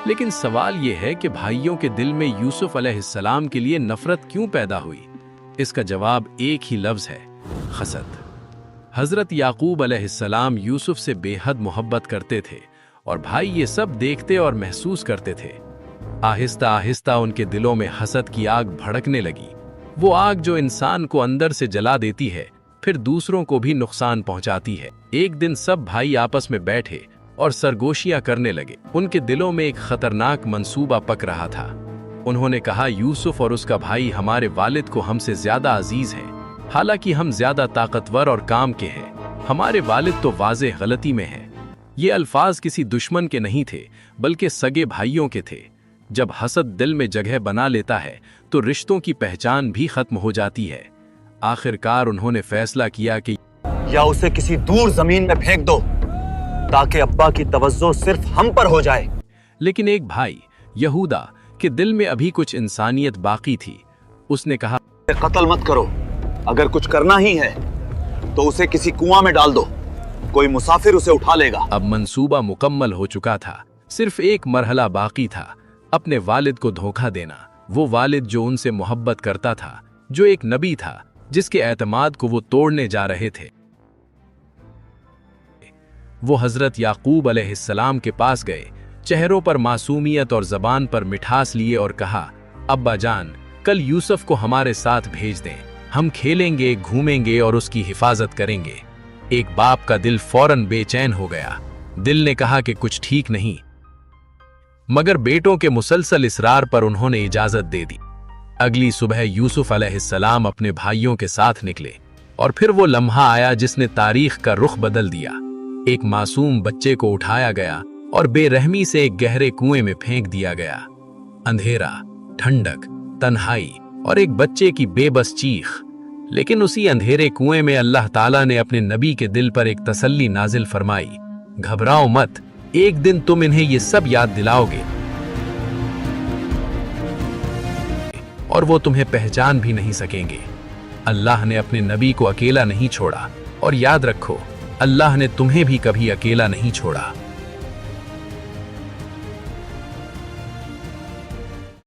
لیکن سوال یہ ہے کہ بھائیوں کے دل میں یوسف علیہ السلام کے لیے نفرت کیوں پیدا ہوئی؟ اس کا جواب ایک ہی لفظ ہے: حسد۔ حضرت یعقوب علیہ السلام یوسف سے بے حد محبت کرتے تھے اور بھائی یہ سب دیکھتے اور محسوس کرتے تھے۔ آہستہ آہستہ ان کے دلوں میں حسد کی آگ بھڑکنے لگی، وہ آگ جو انسان کو اندر سے جلا دیتی ہے پھر دوسروں کو بھی نقصان پہنچاتی ہے۔ ایک دن سب بھائی آپس میں بیٹھے اور سرگوشیاں کرنے لگے۔ ان کے دلوں میں ایک خطرناک منصوبہ پک رہا تھا۔ انہوں نے کہا، یوسف اور اس کا بھائی ہمارے والد کو ہم سے زیادہ عزیز ہیں، حالانکہ ہم زیادہ طاقتور اور کام کے ہیں۔ ہمارے والد تو واضح غلطی میں ہیں۔ یہ الفاظ کسی دشمن کے نہیں تھے بلکہ سگے بھائیوں کے تھے۔ جب حسد دل میں جگہ بنا لیتا ہے تو رشتوں کی پہچان بھی ختم ہو جاتی ہے۔ آخرکار انہوں نے فیصلہ کیا کہ یا اسے کسی دور زمین میں پھینک دو تاکہ ابا کی توجہ صرف ہم پر ہو جائے۔ لیکن ایک بھائی یہودا کے دل میں ابھی کچھ انسانیت باقی تھی۔ اس نے کہا، قتل مت کرو، اگر کچھ کرنا ہی ہے تو اسے کسی کنواں میں ڈال دو، کوئی مسافر اسے اٹھا لے گا۔ اب منصوبہ مکمل ہو چکا تھا، صرف ایک مرحلہ باقی تھا: اپنے والد کو دھوکہ دینا۔ وہ والد جو ان سے محبت کرتا تھا، جو ایک نبی تھا جس کے اعتماد کو وہ توڑنے جا رہے تھے۔ وہ حضرت یعقوب علیہ السلام کے پاس گئے، چہروں پر معصومیت اور زبان پر مٹھاس لیے اور کہا، ابا جان، کل یوسف کو ہمارے ساتھ بھیج دیں، ہم کھیلیں گے، گھومیں گے اور اس کی حفاظت کریں گے۔ ایک باپ کا دل فوراً بے چین ہو گیا۔ دل نے کہا کہ کچھ ٹھیک نہیں، مگر بیٹوں کے مسلسل اصرار پر انہوں نے اجازت دے دی۔ اگلی صبح یوسف علیہ السلام اپنے بھائیوں کے ساتھ نکلے، اور پھر وہ لمحہ آیا جس نے تاریخ کا رخ بدل دیا۔ ایک معصوم بچے کو اٹھایا گیا اور بے رحمی سے ایک گہرے کنویں میں پھینک دیا گیا۔ اندھیرا، ٹھنڈک، تنہائی اور ایک بچے کی بے بس چیخ۔ لیکن اسی اندھیرے کنویں میں اللہ تعالیٰ نے اپنے نبی کے دل پر ایک تسلی نازل فرمائی: گھبراؤ مت، ایک دن تم انہیں یہ سب یاد دلاؤ گے اور وہ تمہیں پہچان بھی نہیں سکیں گے۔ اللہ نے اپنے نبی کو اکیلا نہیں چھوڑا، اور یاد رکھو، اللہ نے تمہیں بھی کبھی اکیلا نہیں چھوڑا۔